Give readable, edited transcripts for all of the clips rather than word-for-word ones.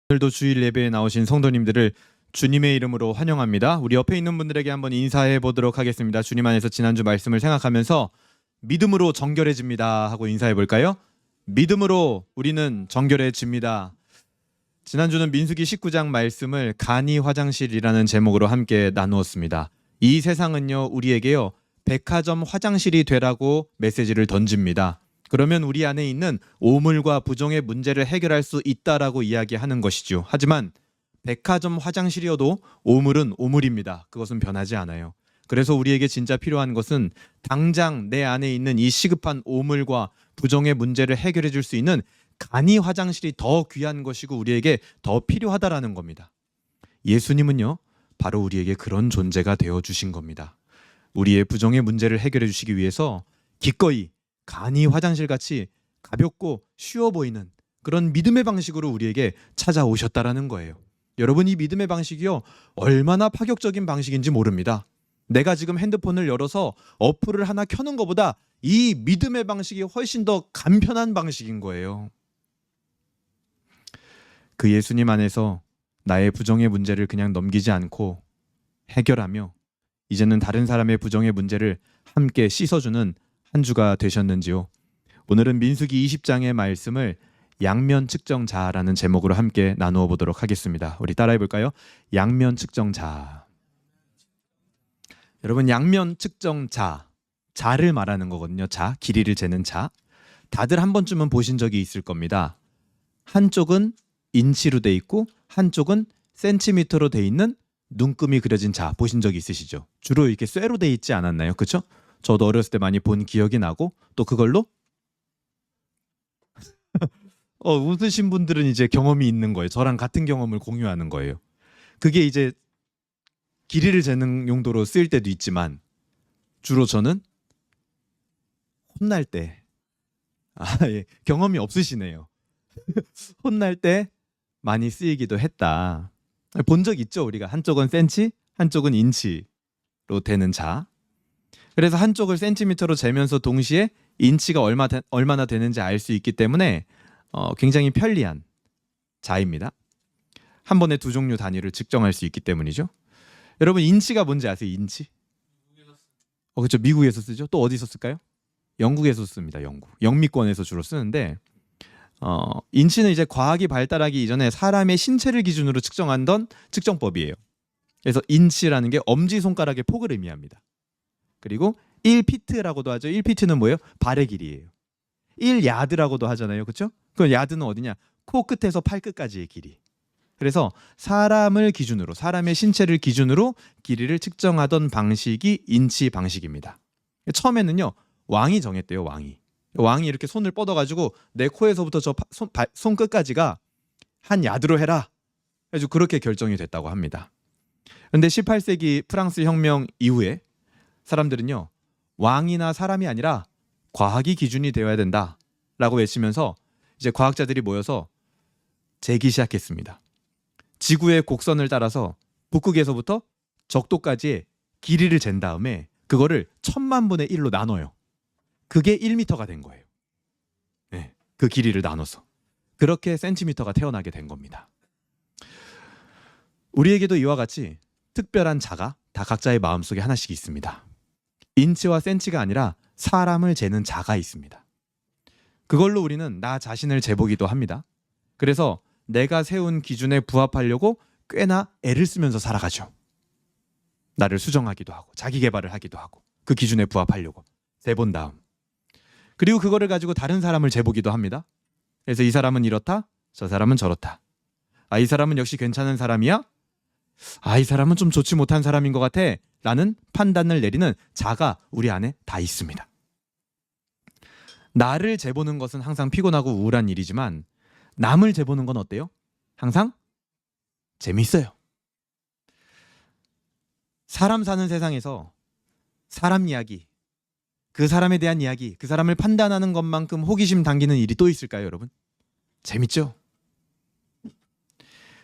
오늘도 주일 예배에 나오신 성도님들을 주님의 이름으로 환영합니다. 우리 옆에 있는 분들에게 한번 인사해 보도록 하겠습니다. 주님 안에서 지난주 말씀을 생각하면서 믿음으로 정결해집니다 하고 인사해 볼까요? 믿음으로 우리는 정결해집니다. 지난주는 민수기 19장 말씀을 간이 화장실이라는 제목으로 함께 나누었습니다. 이 세상은요, 우리에게요, 백화점 화장실이 되라고 메시지를 던집니다. 그러면 우리 안에 있는 오물과 부정의 문제를 해결할 수 있다라고 이야기하는 것이죠. 하지만 백화점 화장실이어도 오물은 오물입니다. 그것은 변하지 않아요. 그래서 우리에게 진짜 필요한 것은 당장 내 안에 있는 이 시급한 오물과 부정의 문제를 해결해 줄 수 있는 간이 화장실이 더 귀한 것이고 우리에게 더 필요하다라는 겁니다. 예수님은요, 바로 우리에게 그런 존재가 되어 주신 겁니다. 우리의 부정의 문제를 해결해 주시기 위해서 기꺼이 간이 화장실같이 가볍고 쉬워 보이는 그런 믿음의 방식으로 우리에게 찾아오셨다라는 거예요. 여러분, 이 믿음의 방식이요, 얼마나 파격적인 방식인지 모릅니다. 내가 지금 핸드폰을 열어서 어플을 하나 켜는 것보다 이 믿음의 방식이 훨씬 더 간편한 방식인 거예요. 그 예수님 안에서 나의 부정의 문제를 그냥 넘기지 않고 해결하며 이제는 다른 사람의 부정의 문제를 함께 씻어주는 한 주가 되셨는지요? 오늘은 민수기 20장의 말씀을 양면 측정자라는 제목으로 함께 나누어 보도록 하겠습니다. 우리 따라해 볼까요? 양면 측정자. 여러분, 양면 측정자, 자를 말하는 거거든요. 자, 길이를 재는 자. 다들 한 번쯤은 보신 적이 있을 겁니다. 한쪽은 인치로 돼 있고 한쪽은 센티미터로 돼 있는 눈금이 그려진 자 보신 적이 있으시죠? 주로 이렇게 쇠로 돼 있지 않았나요? 그렇죠? 저도 어렸을 때 많이 본 기억이 나고, 또 그걸로 웃으신 분들은 이제 경험이 있는 거예요. 저랑 같은 경험을 공유하는 거예요. 그게 이제 길이를 재는 용도로 쓰일 때도 있지만 주로 저는 혼날 때 예, 경험이 없으시네요. 혼날 때 많이 쓰이기도 했다. 본 적 있죠? 우리가 한쪽은 센치, 한쪽은 인치로 되는 자. 그래서 한쪽을 센티미터로 재면서 동시에 인치가 얼마나 되는지 알 수 있기 때문에 굉장히 편리한 자입니다. 한 번에 두 종류 단위를 측정할 수 있기 때문이죠. 여러분, 인치가 뭔지 아세요? 인치? 그렇죠. 미국에서 쓰죠. 또 어디서 쓸까요? 영국에서 씁니다. 영미권에서 주로 쓰는데 인치는 이제 과학이 발달하기 이전에 사람의 신체를 기준으로 측정하던 측정법이에요. 그래서 인치라는 게 엄지손가락의 폭을 의미합니다. 그리고 1피트라고도 하죠. 1피트는 뭐예요? 발의 길이에요. 1야드라고도 하잖아요. 그렇죠? 그 야드는 어디냐? 코끝에서 팔끝까지의 길이. 그래서 사람을 기준으로, 사람의 신체를 기준으로 길이를 측정하던 방식이 인치 방식입니다. 처음에는요, 왕이 정했대요. 왕이 이렇게 손을 뻗어가지고 내 코에서부터 저 손끝까지가 한 야드로 해라. 그래서 그렇게 결정이 됐다고 합니다. 그런데 18세기 프랑스 혁명 이후에 사람들은요, 왕이나 사람이 아니라 과학이 기준이 되어야 된다라고 외치면서 이제 과학자들이 모여서 재기 시작했습니다. 지구의 곡선을 따라서 북극에서부터 적도까지의 길이를 잰 다음에 그거를 1000만분의 1로 나눠요. 그게 1m가 된 거예요. 네, 그 길이를 나눠서. 그렇게 센티미터가 태어나게 된 겁니다. 우리에게도 이와 같이 특별한 자가 다 각자의 마음속에 하나씩 있습니다. 인치와 센치가 아니라 사람을 재는 자가 있습니다. 그걸로 우리는 나 자신을 재보기도 합니다. 그래서 내가 세운 기준에 부합하려고 꽤나 애를 쓰면서 살아가죠. 나를 수정하기도 하고 자기 개발을 하기도 하고 그 기준에 부합하려고 재본 다음, 그리고 그거를 가지고 다른 사람을 재보기도 합니다. 그래서 이 사람은 이렇다, 저 사람은 저렇다. 이 사람은 역시 괜찮은 사람이야? 이 사람은 좀 좋지 못한 사람인 것 같아 라는 판단을 내리는 자가 우리 안에 다 있습니다. 나를 재보는 것은 항상 피곤하고 우울한 일이지만 남을 재보는 건 어때요? 항상 재밌어요. 사람 사는 세상에서 사람 이야기, 그 사람에 대한 이야기, 그 사람을 판단하는 것만큼 호기심 당기는 일이 또 있을까요, 여러분? 재밌죠?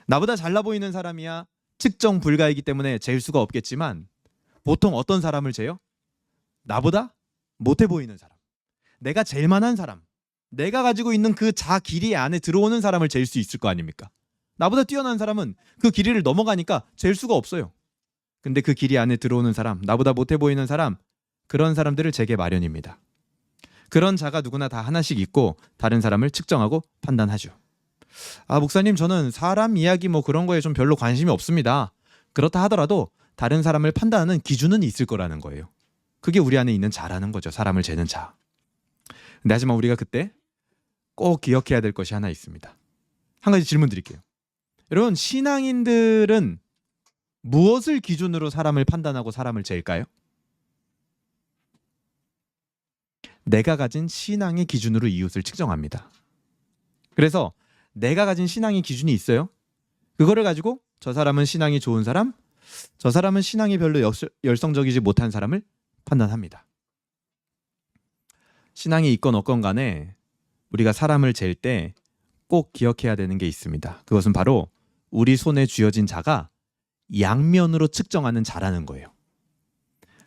나보다 잘나 보이는 사람이야 측정 불가이기 때문에 잴 수가 없겠지만 보통 어떤 사람을 재요? 나보다 못해 보이는 사람, 내가 잴 만한 사람, 내가 가지고 있는 그 자 길이 안에 들어오는 사람을 잴 수 있을 거 아닙니까? 나보다 뛰어난 사람은 그 길이를 넘어가니까 잴 수가 없어요. 근데 그 길이 안에 들어오는 사람, 나보다 못해 보이는 사람, 그런 사람들을 제게 마련입니다. 그런 자가 누구나 다 하나씩 있고 다른 사람을 측정하고 판단하죠. 아, 목사님, 저는 사람 이야기 뭐 그런 거에 좀 별로 관심이 없습니다. 그렇다 하더라도 다른 사람을 판단하는 기준은 있을 거라는 거예요. 그게 우리 안에 있는 자라는 거죠. 사람을 재는 자. 근데 하지만 우리가 그때 꼭 기억해야 될 것이 하나 있습니다. 한 가지 질문 드릴게요. 여러분, 신앙인들은 무엇을 기준으로 사람을 판단하고 사람을 잴까요? 내가 가진 신앙의 기준으로 이웃을 측정합니다. 그래서 내가 가진 신앙의 기준이 있어요. 그거를 가지고 저 사람은 신앙이 좋은 사람, 저 사람은 신앙이 별로 열성적이지 못한 사람을 판단합니다. 신앙이 있건 없건 간에 우리가 사람을 잴 때 꼭 기억해야 되는 게 있습니다. 그것은 바로 우리 손에 쥐어진 자가 양면으로 측정하는 자라는 거예요.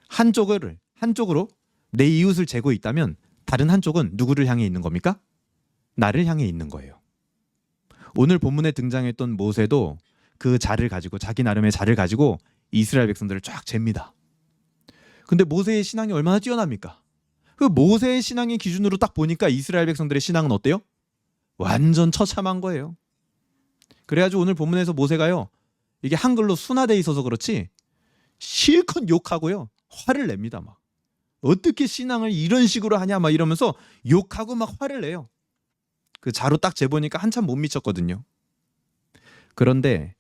한쪽으로 내 이웃을 재고 있다면 다른 한쪽은 누구를 향해 있는 겁니까? 나를 향해 있는 거예요. 오늘 본문에 등장했던 모세도 그 자를 가지고, 자기 나름의 자를 가지고 이스라엘 백성들을 쫙 잽니다. 근데 모세의 신앙이 얼마나 뛰어납니까? 그 모세의 신앙의 기준으로 딱 보니까 이스라엘 백성들의 신앙은 어때요? 완전 처참한 거예요. 그래가지고 오늘 본문에서 모세가요, 이게 한글로 순화돼 있어서 그렇지 실컷 욕하고요, 화를 냅니다. 막 어떻게 신앙을 이런 식으로 하냐 막 이러면서 욕하고 막 화를 내요. 그 자로 딱 재보니까 한참 못 미쳤거든요. 그런데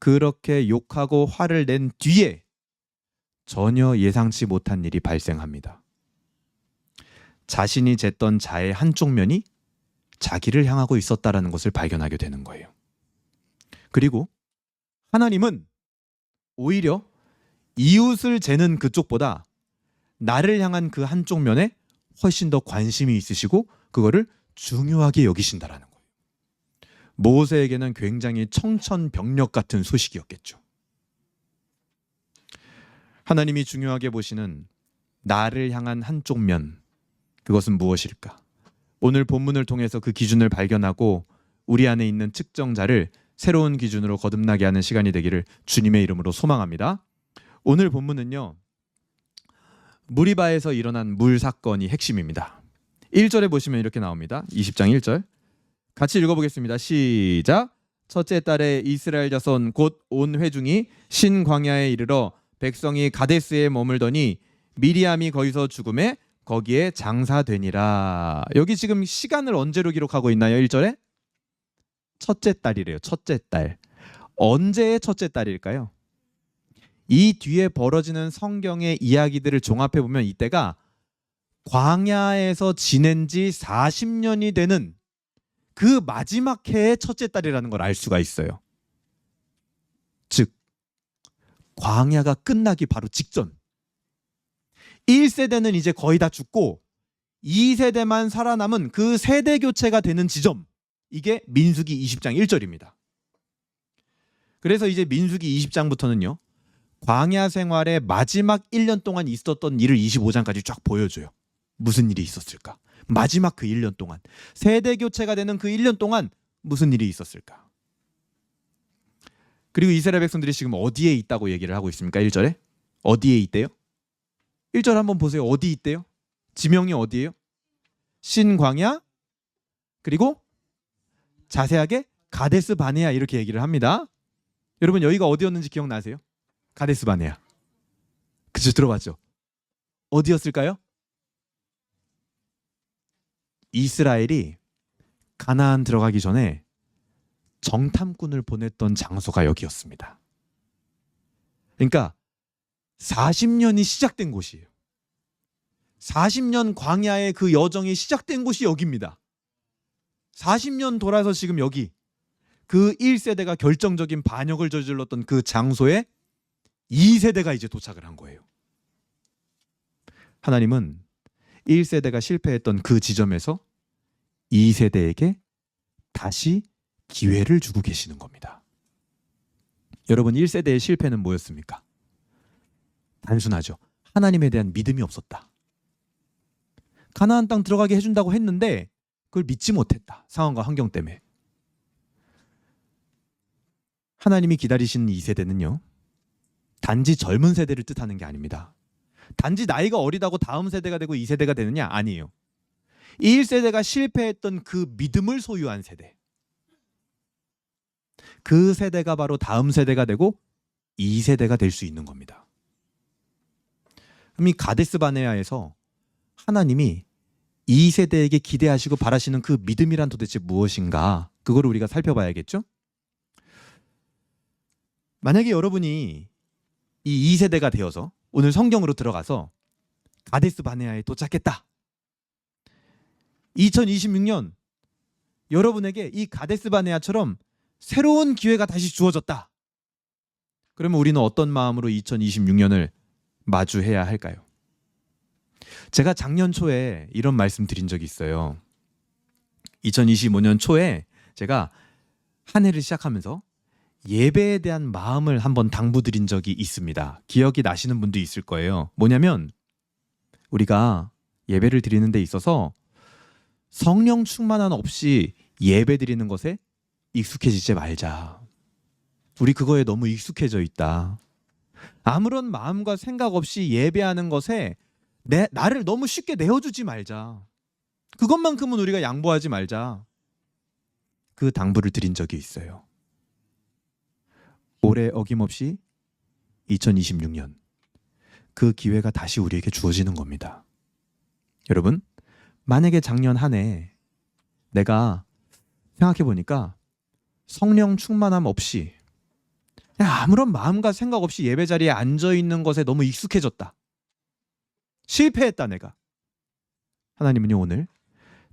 그렇게 욕하고 화를 낸 뒤에 전혀 예상치 못한 일이 발생합니다. 자신이 쟀던 자의 한쪽 면이 자기를 향하고 있었다라는 것을 발견하게 되는 거예요. 그리고 하나님은 오히려 이웃을 재는 그쪽보다 나를 향한 그 한쪽 면에 훨씬 더 관심이 있으시고 그거를 중요하게 여기신다라는 거예요. 모세에게는 굉장히 청천벽력 같은 소식이었겠죠. 하나님이 중요하게 보시는 나를 향한 한쪽 면, 그것은 무엇일까? 오늘 본문을 통해서 그 기준을 발견하고 우리 안에 있는 측정자를 새로운 기준으로 거듭나게 하는 시간이 되기를 주님의 이름으로 소망합니다. 오늘 본문은요, 무리바에서 일어난 물 사건이 핵심입니다. 1절에 보시면 이렇게 나옵니다. 20장 1절 같이 읽어보겠습니다. 시작. 첫째 달에 이스라엘 자손 곧 온 회중이 신 광야에 이르러 백성이 가데스에 머물더니 미리암이 거기서 죽음에 거기에 장사되니라. 여기 지금 시간을 언제로 기록하고 있나요? 1절에? 첫째 달이래요. 첫째 달. 언제의 첫째 달일까요? 이 뒤에 벌어지는 성경의 이야기들을 종합해보면 이때가 광야에서 지낸 지 40년이 되는 그 마지막 해의 첫째 달이라는 걸 알 수가 있어요. 즉 광야가 끝나기 바로 직전, 1세대는 이제 거의 다 죽고 2세대만 살아남은 그 세대 교체가 되는 지점, 이게 민수기 20장 1절입니다. 그래서 이제 민수기 20장부터는요, 광야 생활의 마지막 1년 동안 있었던 일을 25장까지 쫙 보여줘요. 무슨 일이 있었을까? 마지막 그 1년 동안, 세대 교체가 되는 그 1년 동안 무슨 일이 있었을까? 그리고 이스라엘 백성들이 지금 어디에 있다고 얘기를 하고 있습니까? 1절에? 어디에 있대요? 1절 한번 보세요. 어디 있대요? 지명이 어디예요? 신광야, 그리고 자세하게 가데스 바네아, 이렇게 얘기를 합니다. 여러분, 여기가 어디였는지 기억나세요? 가데스 바네아. 그죠? 들어봤죠? 어디였을까요? 이스라엘이 가나안 들어가기 전에 정탐꾼을 보냈던 장소가 여기였습니다. 그러니까 40년이 시작된 곳이에요. 40년 광야의 그 여정이 시작된 곳이 여기입니다. 40년 돌아서 지금 여기, 그 1세대가 결정적인 반역을 저질렀던 그 장소에 2세대가 이제 도착을 한 거예요. 하나님은 1세대가 실패했던 그 지점에서 2세대에게 다시 기회를 주고 계시는 겁니다. 여러분, 1세대의 실패는 뭐였습니까? 단순하죠. 하나님에 대한 믿음이 없었다. 가나안 땅 들어가게 해준다고 했는데 그걸 믿지 못했다. 상황과 환경 때문에. 하나님이 기다리시는 이 세대는요, 단지 젊은 세대를 뜻하는 게 아닙니다. 단지 나이가 어리다고 다음 세대가 되고 이 세대가 되느냐? 아니에요. 1세대가 실패했던 그 믿음을 소유한 세대. 그 세대가 바로 다음 세대가 되고 2세대가 될 수 있는 겁니다. 그럼 이 가데스 바네아에서 하나님이 2세대에게 기대하시고 바라시는 그 믿음이란 도대체 무엇인가? 그걸 우리가 살펴봐야겠죠? 만약에 여러분이 이 2세대가 되어서 오늘 성경으로 들어가서 가데스 바네아에 도착했다. 2026년 여러분에게 이 가데스 바네아처럼 새로운 기회가 다시 주어졌다. 그러면 우리는 어떤 마음으로 2026년을 마주해야 할까요? 제가 작년 초에 이런 말씀 드린 적이 있어요. 2025년 초에 제가 한 해를 시작하면서 예배에 대한 마음을 한번 당부드린 적이 있습니다. 기억이 나시는 분도 있을 거예요. 뭐냐면 우리가 예배를 드리는 데 있어서 성령 충만함 없이 예배 드리는 것에 익숙해지지 말자. 우리 그거에 너무 익숙해져 있다. 아무런 마음과 생각 없이 예배하는 것에 나를 너무 쉽게 내어주지 말자. 그것만큼은 우리가 양보하지 말자. 그 당부를 드린 적이 있어요. 올해 어김없이 2026년 그 기회가 다시 우리에게 주어지는 겁니다. 여러분, 만약에 작년 한 해 내가 생각해 보니까 성령 충만함 없이 그냥 아무런 마음과 생각 없이 예배 자리에 앉아 있는 것에 너무 익숙해졌다. 실패했다 내가. 하나님은요, 오늘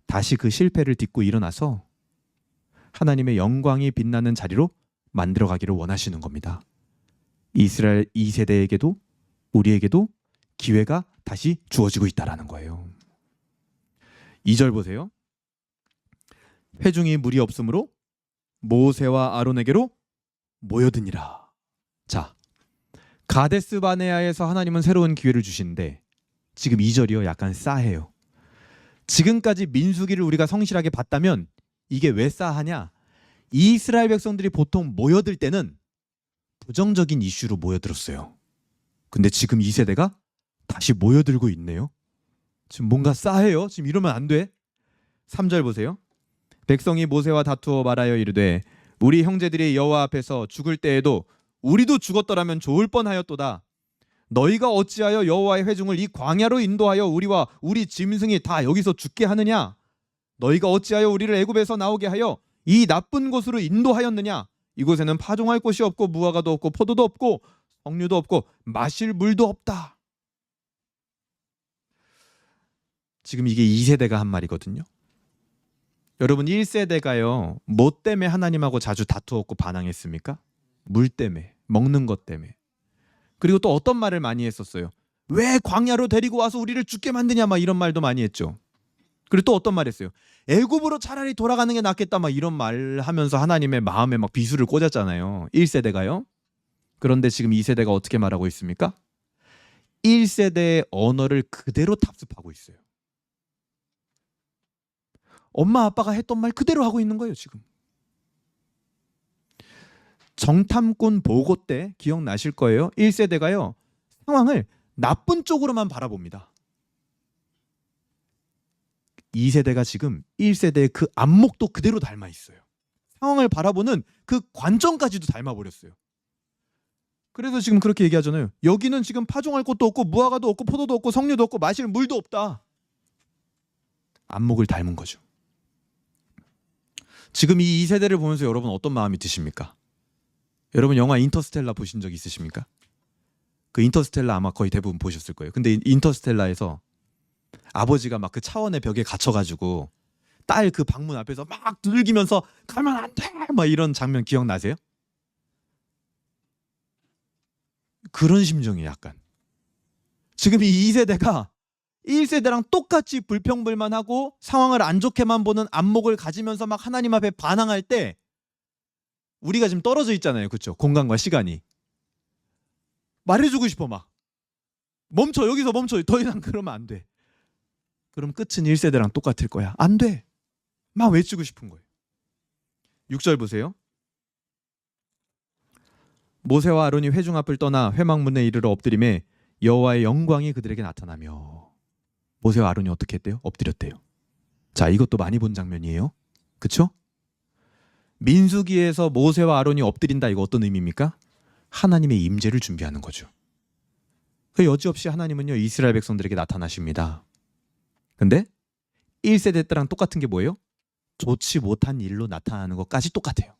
다시 그 실패를 딛고 일어나서 하나님의 영광이 빛나는 자리로 만들어 가기를 원하시는 겁니다. 이스라엘 2세대에게도 우리에게도 기회가 다시 주어지고 있다라는 거예요. 2절 보세요. 회중이 무리 없으므로 모세와 아론에게로 모여드니라. 자, 가데스 바네아에서 하나님은 새로운 기회를 주시는데 지금 2절이요 약간 싸해요. 지금까지 민수기를 우리가 성실하게 봤다면 이게 왜 싸하냐? 이스라엘 백성들이 보통 모여들 때는 부정적인 이슈로 모여들었어요. 근데 지금 2세대가 다시 모여들고 있네요. 지금 뭔가 싸해요. 지금 이러면 안 돼. 3절 보세요. 백성이 모세와 다투어 말하여 이르되 우리 형제들이 여호와 앞에서 죽을 때에도 우리도 죽었더라면 좋을 뻔하였도다. 너희가 어찌하여 여호와의 회중을 이 광야로 인도하여 우리와 우리 짐승이 다 여기서 죽게 하느냐? 너희가 어찌하여 우리를 애굽에서 나오게 하여 이 나쁜 곳으로 인도하였느냐? 이곳에는 파종할 곳이 없고 무화과도 없고 포도도 없고 석류도 없고 마실 물도 없다. 지금 이게 2세대가 한 말이거든요. 여러분 1세대가요 뭐 때문에 하나님하고 자주 다투었고 반항했습니까? 물 때문에, 먹는 것 때문에. 그리고 또 어떤 말을 많이 했었어요. 왜 광야로 데리고 와서 우리를 죽게 만드냐 막 이런 말도 많이 했죠. 그리고 또 어떤 말 했어요. 애굽으로 차라리 돌아가는 게 낫겠다 막 이런 말 하면서 하나님의 마음에 막 비수를 꽂았잖아요. 1세대가요. 그런데 지금 2세대가 어떻게 말하고 있습니까? 1세대의 언어를 그대로 답습하고 있어요. 엄마 아빠가 했던 말 그대로 하고 있는 거예요 지금. 정탐꾼 보고 때 기억나실 거예요. 1세대가요 상황을 나쁜 쪽으로만 바라봅니다. 2세대가 지금 1세대의 그 안목도 그대로 닮아 있어요. 상황을 바라보는 그 관점까지도 닮아버렸어요. 그래서 지금 그렇게 얘기하잖아요. 여기는 지금 파종할 곳도 없고 무화과도 없고 포도도 없고 석류도 없고 마실 물도 없다. 안목을 닮은 거죠. 지금 이 2세대를 보면서 여러분 어떤 마음이 드십니까? 여러분 영화 인터스텔라 보신 적 있으십니까? 그 인터스텔라 아마 거의 대부분 보셨을 거예요. 근데 인터스텔라에서 아버지가 막 그 차원의 벽에 갇혀가지고 딸 그 방문 앞에서 막 두들기면서 가면 안 돼! 막 이런 장면 기억나세요? 그런 심정이 약간. 지금 이 2세대가 1세대랑 똑같이 불평불만하고 상황을 안 좋게만 보는 안목을 가지면서 막 하나님 앞에 반항할 때 우리가 지금 떨어져 있잖아요. 그렇죠? 공간과 시간이. 말해주고 싶어 막. 멈춰. 여기서 멈춰. 더 이상 그러면 안 돼. 그럼 끝은 1세대랑 똑같을 거야. 안 돼. 막 외치고 싶은 거예요. 6절 보세요. 모세와 아론이 회중 앞을 떠나 회막문에 이르러 엎드림에 여호와의 영광이 그들에게 나타나며. 모세와 아론이 어떻게 했대요? 엎드렸대요. 자, 이것도 많이 본 장면이에요. 그쵸? 민수기에서 모세와 아론이 엎드린다, 이거 어떤 의미입니까? 하나님의 임재를 준비하는 거죠. 그 여지없이 하나님은요, 이스라엘 백성들에게 나타나십니다. 근데 1세대 때랑 똑같은 게 뭐예요? 좋지 못한 일로 나타나는 것까지 똑같아요.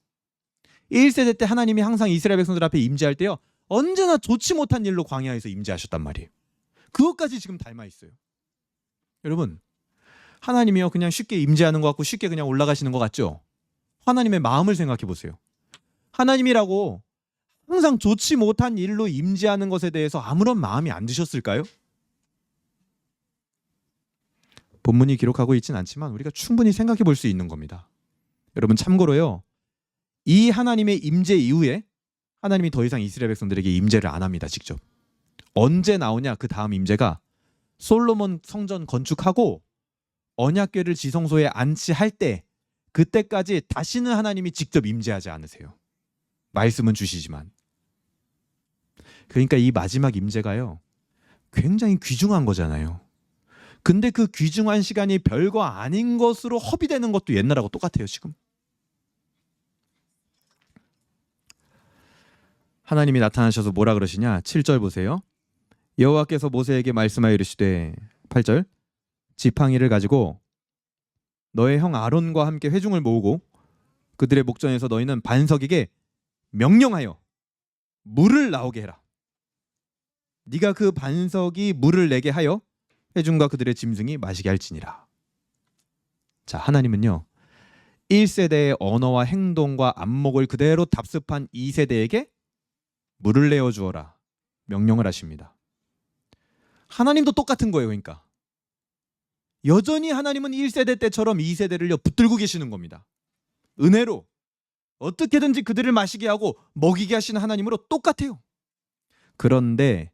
1세대 때 하나님이 항상 이스라엘 백성들 앞에 임재할 때요, 언제나 좋지 못한 일로 광야에서 임재하셨단 말이에요. 그것까지 지금 닮아 있어요. 여러분, 하나님이요, 그냥 쉽게 임재하는 것 같고 쉽게 그냥 올라가시는 것 같죠? 하나님의 마음을 생각해 보세요. 하나님이라고 항상 좋지 못한 일로 임재하는 것에 대해서 아무런 마음이 안 드셨을까요? 본문이 기록하고 있진 않지만 우리가 충분히 생각해 볼 수 있는 겁니다. 여러분, 참고로요, 이 하나님의 임재 이후에 하나님이 더 이상 이스라엘 백성들에게 임재를 안 합니다. 직접. 언제 나오냐? 그 다음 임재가 솔로몬 성전 건축하고 언약궤를 지성소에 안치할 때, 그때까지 다시는 하나님이 직접 임재하지 않으세요. 말씀은 주시지만. 그러니까 이 마지막 임재가요, 굉장히 귀중한 거잖아요. 근데 그 귀중한 시간이 별거 아닌 것으로 허비되는 것도 옛날하고 똑같아요. 지금 하나님이 나타나셔서 뭐라 그러시냐? 7절 보세요. 여호와께서 모세에게 말씀하여 이르시되, 8절, 지팡이를 가지고 너의 형 아론과 함께 회중을 모으고 그들의 목전에서 너희는 반석에게 명령하여 물을 나오게 해라. 네가 그 반석이 물을 내게 하여 회중과 그들의 짐승이 마시게 할지니라. 자, 하나님은요, 1세대의 언어와 행동과 안목을 그대로 답습한 2세대에게 물을 내어 주어라 명령을 하십니다. 하나님도 똑같은 거예요. 그러니까 여전히 하나님은 1세대 때처럼 2세대를요 붙들고 계시는 겁니다. 은혜로 어떻게든지 그들을 마시게 하고 먹이게 하시는 하나님으로 똑같아요. 그런데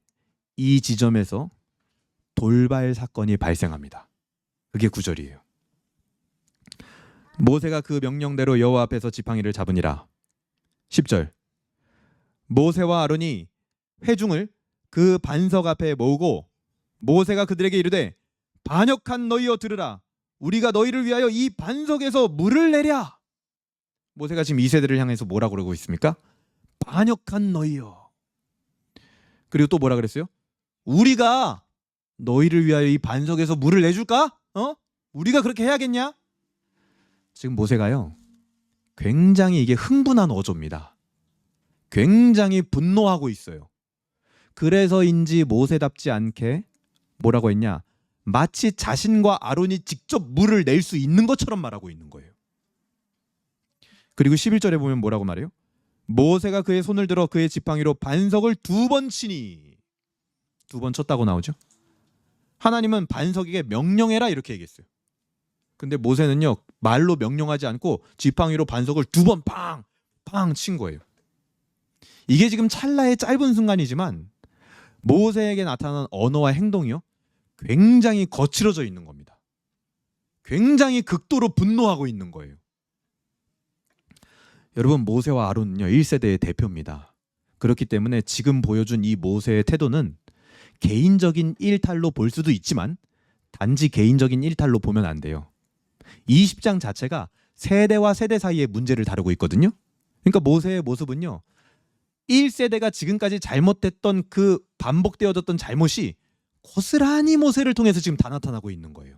이 지점에서 돌발 사건이 발생합니다. 그게 9절이에요. 모세가 그 명령대로 여호와 앞에서 지팡이를 잡으니라. 10절, 모세와 아론이 회중을 그 반석 앞에 모으고 모세가 그들에게 이르되, 반역한 너희여 들으라. 우리가 너희를 위하여 이 반석에서 물을 내랴. 모세가 지금 2세대를 향해서 뭐라고 그러고 있습니까? 반역한 너희여. 그리고 또 뭐라 그랬어요? 우리가 너희를 위하여 이 반석에서 물을 내줄까? 우리가 그렇게 해야겠냐? 지금 모세가요, 굉장히 이게 흥분한 어조입니다. 굉장히 분노하고 있어요. 그래서인지 모세답지 않게 뭐라고 했냐? 마치 자신과 아론이 직접 물을 낼 수 있는 것처럼 말하고 있는 거예요. 그리고 11절에 보면 뭐라고 말해요? 모세가 그의 손을 들어 그의 지팡이로 반석을 2번 치니. 2번 쳤다고 나오죠. 하나님은 반석에게 명령해라 이렇게 얘기했어요. 근데 모세는요, 말로 명령하지 않고 지팡이로 반석을 2번 팡 친 거예요. 이게 지금 찰나의 짧은 순간이지만 모세에게 나타난 언어와 행동이요, 굉장히 거칠어져 있는 겁니다. 굉장히 극도로 분노하고 있는 거예요. 여러분, 모세와 아론은요, 1세대의 대표입니다. 그렇기 때문에 지금 보여준 이 모세의 태도는 개인적인 일탈로 볼 수도 있지만 단지 개인적인 일탈로 보면 안 돼요. 20장 자체가 세대와 세대 사이의 문제를 다루고 있거든요. 그러니까 모세의 모습은요, 1세대가 지금까지 잘못했던 그 반복되어졌던 잘못이 고스란히 모세를 통해서 지금 다 나타나고 있는 거예요.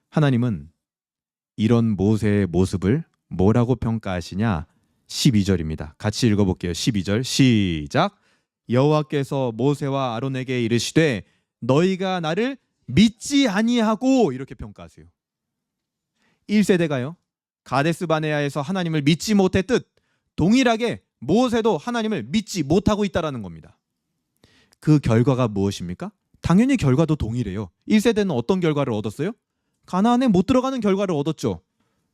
하나님은 이런 모세의 모습을 뭐라고 평가하시냐? 12절입니다. 같이 읽어볼게요. 12절 시작. 여호와께서 모세와 아론에게 이르시되 너희가 나를 믿지 아니하고, 이렇게 평가하세요. 1세대가요, 가데스 바네아에서 하나님을 믿지 못했듯 동일하게 모세도 하나님을 믿지 못하고 있다라는 겁니다. 그 결과가 무엇입니까? 당연히 결과도 동일해요. 1세대는 어떤 결과를 얻었어요? 가나안에 못 들어가는 결과를 얻었죠.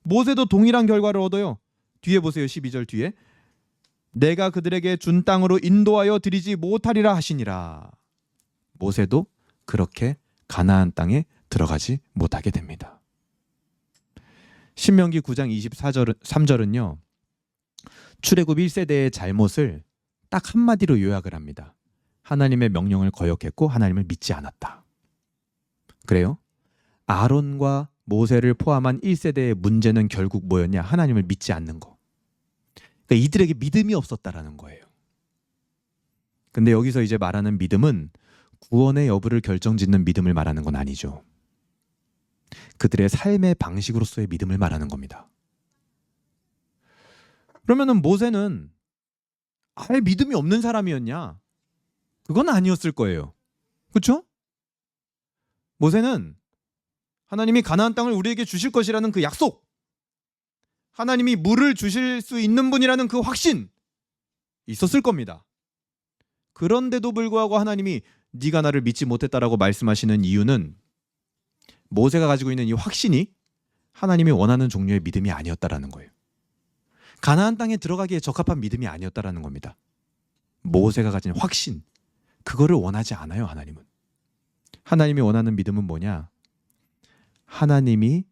모세도 동일한 결과를 얻어요. 뒤에 보세요. 12절 뒤에 내가 그들에게 준 땅으로 인도하여 드리지 못하리라 하시니라. 모세도 그렇게 가나안 땅에 들어가지 못하게 됩니다. 신명기 9장 24절 3절은요, 출애굽 1세대의 잘못을 딱 한마디로 요약을 합니다. 하나님의 명령을 거역했고 하나님을 믿지 않았다. 그래요? 아론과 모세를 포함한 1세대의 문제는 결국 뭐였냐? 하나님을 믿지 않는 거. 그러니까 이들에게 믿음이 없었다라는 거예요. 근데 여기서 이제 말하는 믿음은 구원의 여부를 결정짓는 믿음을 말하는 건 아니죠. 그들의 삶의 방식으로서의 믿음을 말하는 겁니다. 그러면은 모세는 아예 믿음이 없는 사람이었냐? 그건 아니었을 거예요. 그렇죠? 모세는 하나님이 가나안 땅을 우리에게 주실 것이라는 그 약속, 하나님이 물을 주실 수 있는 분이라는 그 확신 있었을 겁니다. 그런데도 불구하고 하나님이 네가 나를 믿지 못했다라고 말씀하시는 이유는 모세가 가지고 있는 이 확신이 하나님이 원하는 종류의 믿음이 아니었다라는 거예요. 가나안 땅에 들어가기에 적합한 믿음이 아니었다라는 겁니다. 모세가 가진 확신, 그거를 원하지 않아요. 하나님은. 하나님이 원하는 믿음은 뭐냐? 하나님이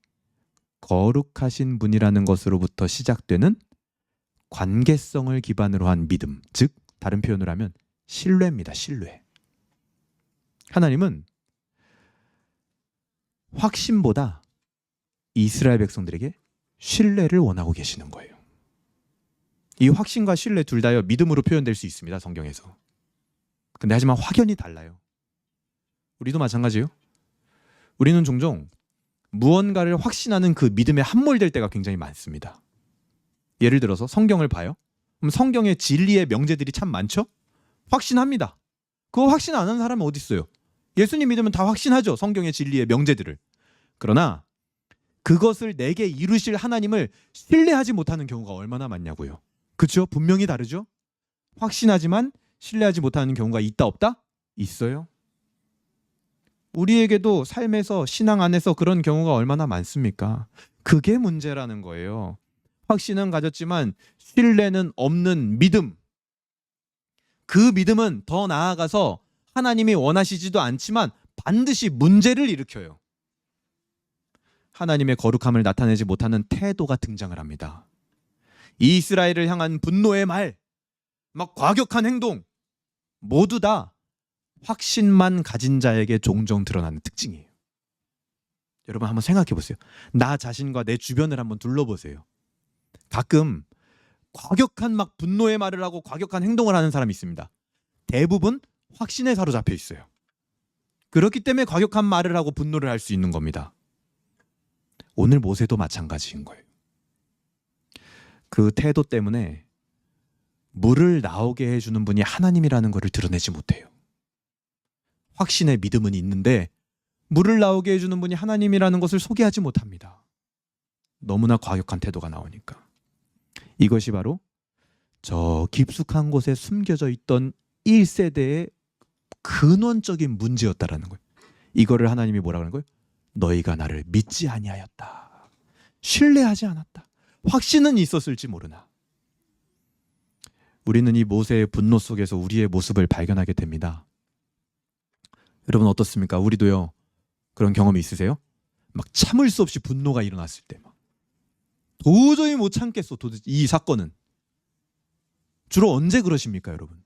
거룩하신 분이라는 것으로부터 시작되는 관계성을 기반으로 한 믿음, 즉 다른 표현을 하면 신뢰입니다. 신뢰. 하나님은 확신보다 이스라엘 백성들에게 신뢰를 원하고 계시는 거예요. 이 확신과 신뢰 둘 다요 믿음으로 표현될 수 있습니다. 성경에서. 근데 하지만 확연히 달라요. 우리도 마찬가지예요. 우리는 종종 무언가를 확신하는 그 믿음에 함몰될 때가 굉장히 많습니다. 예를 들어서 성경을 봐요. 그럼 성경의 진리의 명제들이 참 많죠? 확신합니다. 그거 확신 안 하는 사람은 어디 있어요? 예수님 믿으면 다 확신하죠. 성경의 진리의 명제들을. 그러나 그것을 내게 이루실 하나님을 신뢰하지 못하는 경우가 얼마나 많냐고요. 그렇죠? 분명히 다르죠? 확신하지만 신뢰하지 못하는 경우가 있다 없다? 있어요. 우리에게도 삶에서 신앙 안에서 그런 경우가 얼마나 많습니까? 그게 문제라는 거예요. 확신은 가졌지만 신뢰는 없는 믿음. 그 믿음은 더 나아가서 하나님이 원하시지도 않지만 반드시 문제를 일으켜요. 하나님의 거룩함을 나타내지 못하는 태도가 등장을 합니다. 이스라엘을 향한 분노의 말, 막 과격한 행동, 모두 다 확신만 가진 자에게 종종 드러나는 특징이에요. 여러분 한번 생각해 보세요. 나 자신과 내 주변을 한번 둘러보세요. 가끔 과격한 막 분노의 말을 하고 과격한 행동을 하는 사람이 있습니다. 대부분 확신에 사로잡혀 있어요. 그렇기 때문에 과격한 말을 하고 분노를 할 수 있는 겁니다. 오늘 모세도 마찬가지인 거예요. 그 태도 때문에 물을 나오게 해주는 분이 하나님이라는 것을 드러내지 못해요. 확신의 믿음은 있는데 물을 나오게 해주는 분이 하나님이라는 것을 소개하지 못합니다. 너무나 과격한 태도가 나오니까. 이것이 바로 저 깊숙한 곳에 숨겨져 있던 1세대의 근원적인 문제였다라는 거예요. 이거를 하나님이 뭐라고 하는 거예요? 너희가 나를 믿지 아니하였다. 신뢰하지 않았다. 확신은 있었을지 모르나. 우리는 이 모세의 분노 속에서 우리의 모습을 발견하게 됩니다. 여러분 어떻습니까? 우리도요 그런 경험이 있으세요? 막 참을 수 없이 분노가 일어났을 때 막 도저히 못 참겠어. 도대체 이 사건은 주로 언제 그러십니까, 여러분?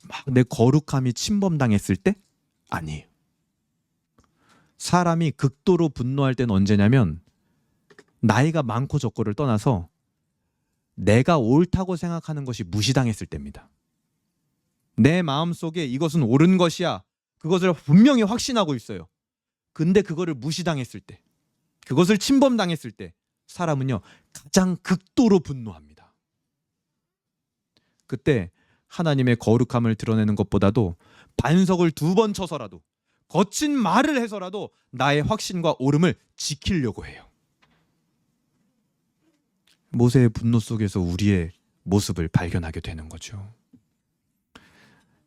막 내 거룩함이 침범당했을 때? 아니에요. 사람이 극도로 분노할 때는 언제냐면 나이가 많고 적고를 떠나서 내가 옳다고 생각하는 것이 무시당했을 때입니다. 내 마음속에 이것은 옳은 것이야. 그것을 분명히 확신하고 있어요. 근데 그거를 무시당했을 때, 그것을 침범당했을 때 사람은요 가장 극도로 분노합니다. 그때 하나님의 거룩함을 드러내는 것보다도 반석을 2번 쳐서라도 거친 말을 해서라도 나의 확신과 옳음을 지키려고 해요. 모세의 분노 속에서 우리의 모습을 발견하게 되는 거죠.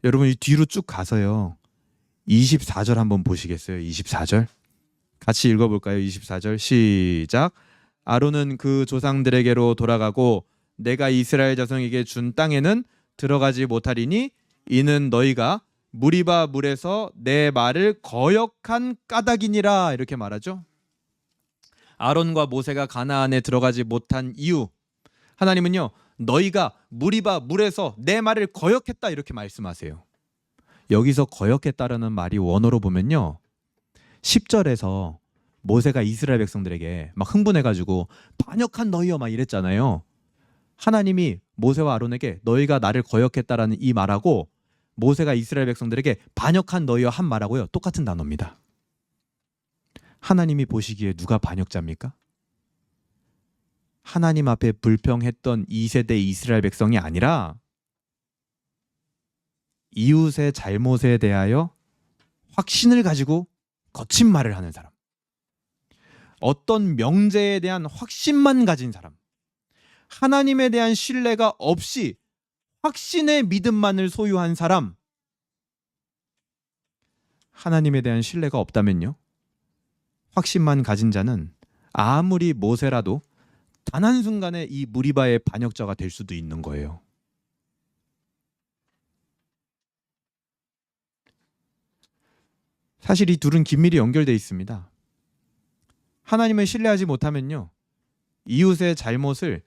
여러분 이 뒤로 쭉 가서요 24절 한번 보시겠어요? 24절 같이 읽어볼까요? 24절 시작. 아론은 그 조상들에게로 돌아가고 내가 이스라엘 자손에게 준 땅에는 들어가지 못하리니 이는 너희가 무리바 물에서 내 말을 거역한 까닭이니라. 이렇게 말하죠. 아론과 모세가 가나안에 들어가지 못한 이유, 하나님은요, 너희가 무리바 물에서 내 말을 거역했다 이렇게 말씀하세요. 여기서 거역했다라는 말이 원어로 보면요, 10절에서 모세가 이스라엘 백성들에게 막 흥분해가지고 반역한 너희여 막 이랬잖아요. 하나님이 모세와 아론에게 너희가 나를 거역했다라는 이 말하고 모세가 이스라엘 백성들에게 반역한 너희여 한 말하고요, 똑같은 단어입니다. 하나님이 보시기에 누가 반역자입니까? 하나님 앞에 불평했던 2세대 이스라엘 백성이 아니라 이웃의 잘못에 대하여 확신을 가지고 거친 말을 하는 사람, 어떤 명제에 대한 확신만 가진 사람, 하나님에 대한 신뢰가 없이 확신의 믿음만을 소유한 사람. 하나님에 대한 신뢰가 없다면요, 확신만 가진 자는 아무리 모세라도 단 한순간에 이 무리바의 반역자가 될 수도 있는 거예요. 사실 이 둘은 긴밀히 연결되어 있습니다. 하나님을 신뢰하지 못하면요, 이웃의 잘못을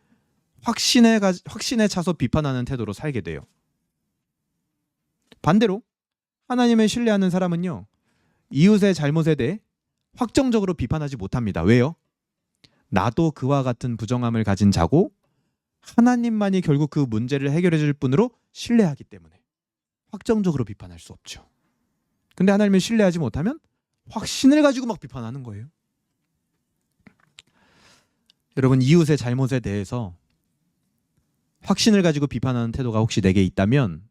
확신에 차서 비판하는 태도로 살게 돼요. 반대로 하나님을 신뢰하는 사람은요, 이웃의 잘못에 대해 확정적으로 비판하지 못합니다. 왜요? 나도 그와 같은 부정함을 가진 자고 하나님만이 결국 그 문제를 해결해 줄 분으로 신뢰하기 때문에 확정적으로 비판할 수 없죠. 근데 하나님을 신뢰하지 못하면 확신을 가지고 막 비판하는 거예요. 여러분, 이웃의 잘못에 대해서 확신을 가지고 비판하는 태도가 혹시 내게 있다면,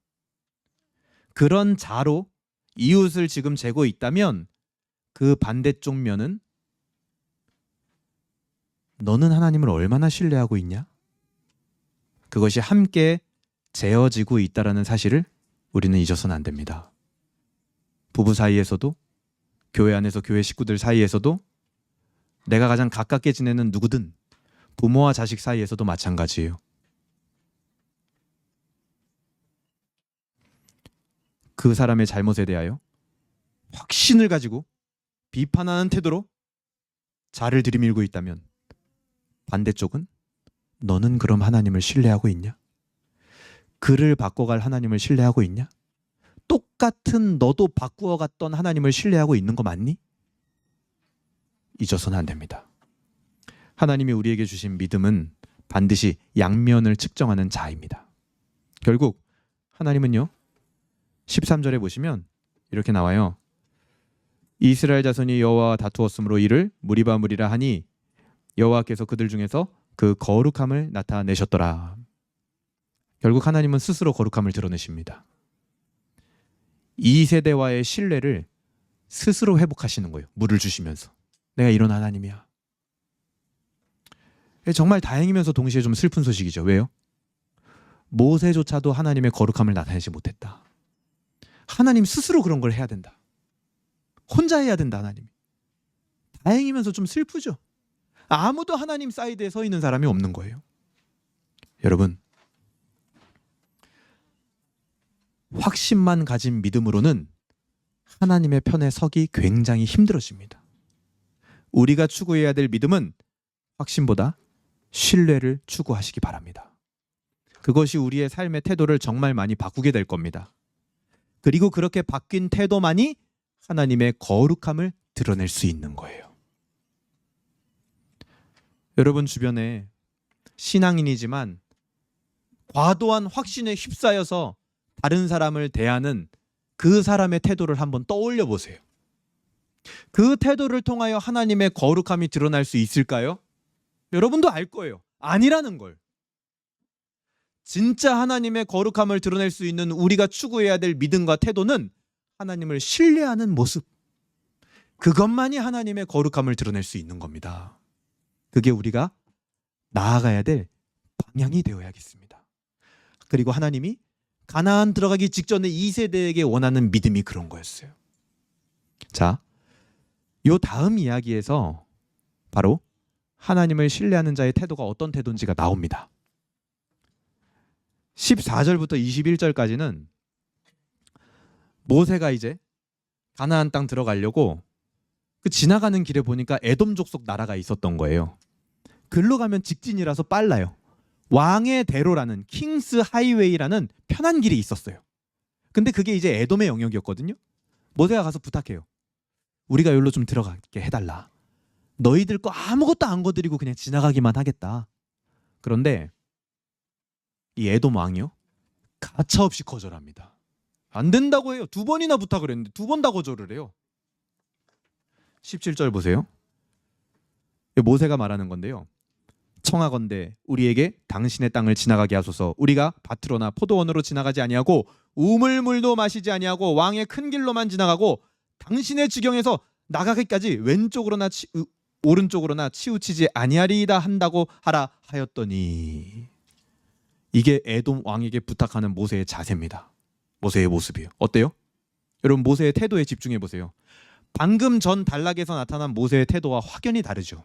그런 자로 이웃을 지금 재고 있다면 그 반대쪽 면은 너는 하나님을 얼마나 신뢰하고 있냐? 그것이 함께 재어지고 있다라는 사실을 우리는 잊어서는 안 됩니다. 부부 사이에서도, 교회 안에서 교회 식구들 사이에서도, 내가 가장 가깝게 지내는 누구든 부모와 자식 사이에서도 마찬가지예요. 그 사람의 잘못에 대하여 확신을 가지고 비판하는 태도로 자를 들이밀고 있다면, 반대쪽은 너는 그럼 하나님을 신뢰하고 있냐? 그를 바꿔갈 하나님을 신뢰하고 있냐? 똑같은 너도 바꾸어갔던 하나님을 신뢰하고 있는 거 맞니? 잊어서는 안 됩니다. 하나님이 우리에게 주신 믿음은 반드시 양면을 측정하는 자입니다. 결국 하나님은요, 13절에 보시면 이렇게 나와요. 이스라엘 자손이 여호와와 다투었으므로 이를 무리바 무리라 하니 여호와께서 그들 중에서 그 거룩함을 나타내셨더라. 결국 하나님은 스스로 거룩함을 드러내십니다. 2세대와의 신뢰를 스스로 회복하시는 거예요. 물을 주시면서. 내가 이런 하나님이야. 정말 다행이면서 동시에 좀 슬픈 소식이죠. 왜요? 모세조차도 하나님의 거룩함을 나타내지 못했다. 하나님 스스로 그런 걸 해야 된다. 혼자 해야 된다, 하나님이. 다행이면서 좀 슬프죠. 아무도 하나님 사이드에 서 있는 사람이 없는 거예요. 여러분, 확신만 가진 믿음으로는 하나님의 편에 서기 굉장히 힘들어집니다. 우리가 추구해야 될 믿음은 확신보다 신뢰를 추구하시기 바랍니다. 그것이 우리의 삶의 태도를 정말 많이 바꾸게 될 겁니다. 그리고 그렇게 바뀐 태도만이 하나님의 거룩함을 드러낼 수 있는 거예요. 여러분 주변에 신앙인이지만 과도한 확신에 휩싸여서 다른 사람을 대하는 그 사람의 태도를 한번 떠올려 보세요. 그 태도를 통하여 하나님의 거룩함이 드러날 수 있을까요? 여러분도 알 거예요. 아니라는 걸. 진짜 하나님의 거룩함을 드러낼 수 있는 우리가 추구해야 될 믿음과 태도는 하나님을 신뢰하는 모습. 그것만이 하나님의 거룩함을 드러낼 수 있는 겁니다. 그게 우리가 나아가야 될 방향이 되어야겠습니다. 그리고 하나님이 가나안 들어가기 직전에 2세대에게 원하는 믿음이 그런 거였어요. 자, 요 다음 이야기에서 바로 하나님을 신뢰하는 자의 태도가 어떤 태도인지가 나옵니다. 14절부터 21절까지는 모세가 이제 가나안 땅 들어가려고 그 지나가는 길에 보니까 에돔 족속 나라가 있었던 거예요. 글로 가면 직진이라서 빨라요. 왕의 대로라는 킹스 하이웨이라는 편한 길이 있었어요. 근데 그게 이제 에돔의 영역이었거든요. 모세가 가서 부탁해요. 우리가 여기로 좀 들어가게 해달라. 너희들 거 아무것도 안 거드리고 그냥 지나가기만 하겠다. 그런데 이 에돔 왕이요, 가차없이 거절합니다. 안 된다고 해요. 2번이나 부탁을 했는데 2번 다 거절을 해요. 17절 보세요. 모세가 말하는 건데요. 청하건대 우리에게 당신의 땅을 지나가게 하소서. 우리가 밭으로나 포도원으로 지나가지 아니하고 우물물도 마시지 아니하고 왕의 큰 길로만 지나가고 당신의 지경에서 나가기까지 왼쪽으로나 오른쪽으로나 치우치지 아니하리이다 한다고 하라 하였더니, 이게 에돔 왕에게 부탁하는 모세의 자세입니다. 모세의 모습이에요. 어때요? 여러분, 모세의 태도에 집중해 보세요. 방금 전 단락에서 나타난 모세의 태도와 확연히 다르죠.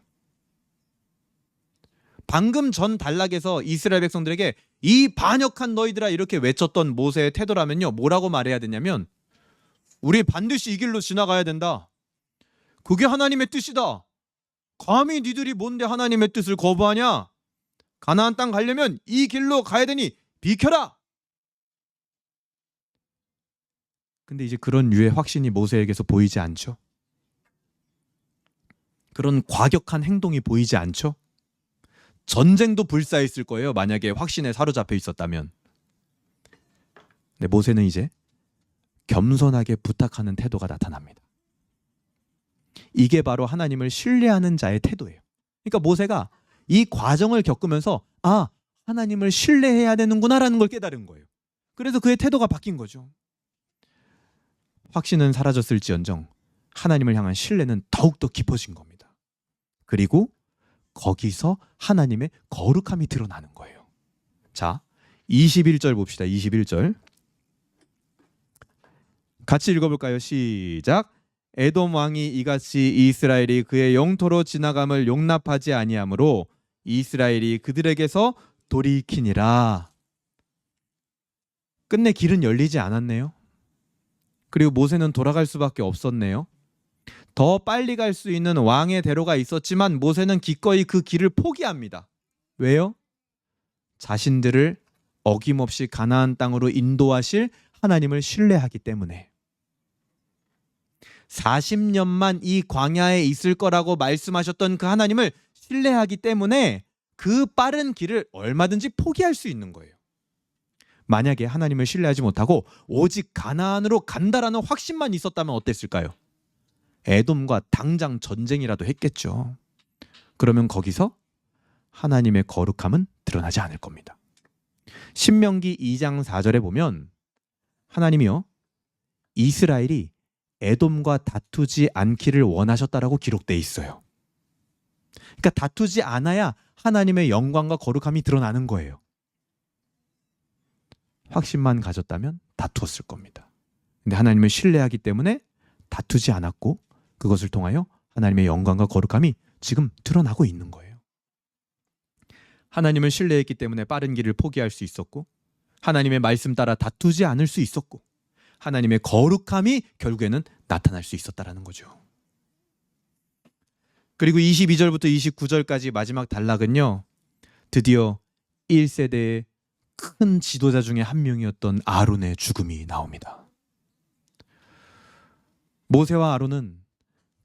방금 전 단락에서 이스라엘 백성들에게 이 반역한 너희들아 이렇게 외쳤던 모세의 태도라면요, 뭐라고 말해야 되냐면, 우리 반드시 이 길로 지나가야 된다. 그게 하나님의 뜻이다. 감히 니들이 뭔데 하나님의 뜻을 거부하냐? 가나안 땅 가려면 이 길로 가야 되니 비켜라. 근데 이제 그런 유의 확신이 모세에게서 보이지 않죠. 그런 과격한 행동이 보이지 않죠. 전쟁도 불사했을 거예요, 만약에 확신에 사로잡혀 있었다면. 근데 모세는 이제 겸손하게 부탁하는 태도가 나타납니다. 이게 바로 하나님을 신뢰하는 자의 태도예요. 그러니까 모세가 이 과정을 겪으면서 하나님을 신뢰해야 되는구나라는 걸 깨달은 거예요. 그래서 그의 태도가 바뀐 거죠. 확신은 사라졌을지언정 하나님을 향한 신뢰는 더욱더 깊어진 겁니다. 그리고 거기서 하나님의 거룩함이 드러나는 거예요. 자, 21절 봅시다. 21절 같이 읽어볼까요? 시작. 에돔 왕이 이같이 이스라엘이 그의 영토로 지나감을 용납하지 아니하므로 이스라엘이 그들에게서 돌이키니라. 끝내 길은 열리지 않았네요. 그리고 모세는 돌아갈 수밖에 없었네요. 더 빨리 갈 수 있는 왕의 대로가 있었지만 모세는 기꺼이 그 길을 포기합니다. 왜요? 자신들을 어김없이 가나안 땅으로 인도하실 하나님을 신뢰하기 때문에. 40년만 이 광야에 있을 거라고 말씀하셨던 그 하나님을 신뢰하기 때문에 그 빠른 길을 얼마든지 포기할 수 있는 거예요. 만약에 하나님을 신뢰하지 못하고 오직 가나안으로 간다라는 확신만 있었다면 어땠을까요? 에돔과 당장 전쟁이라도 했겠죠. 그러면 거기서 하나님의 거룩함은 드러나지 않을 겁니다. 신명기 2장 4절에 보면 하나님이요, 이스라엘이 에돔과 다투지 않기를 원하셨다라고 기록되어 있어요. 그러니까 다투지 않아야 하나님의 영광과 거룩함이 드러나는 거예요. 확신만 가졌다면 다투었을 겁니다. 근데 하나님을 신뢰하기 때문에 다투지 않았고 그것을 통하여 하나님의 영광과 거룩함이 지금 드러나고 있는 거예요. 하나님을 신뢰했기 때문에 빠른 길을 포기할 수 있었고, 하나님의 말씀 따라 다투지 않을 수 있었고, 하나님의 거룩함이 결국에는 나타날 수 있었다라는 거죠. 그리고 22절부터 29절까지 마지막 단락은요, 드디어 1세대의 큰 지도자 중에 한 명이었던 아론의 죽음이 나옵니다. 모세와 아론은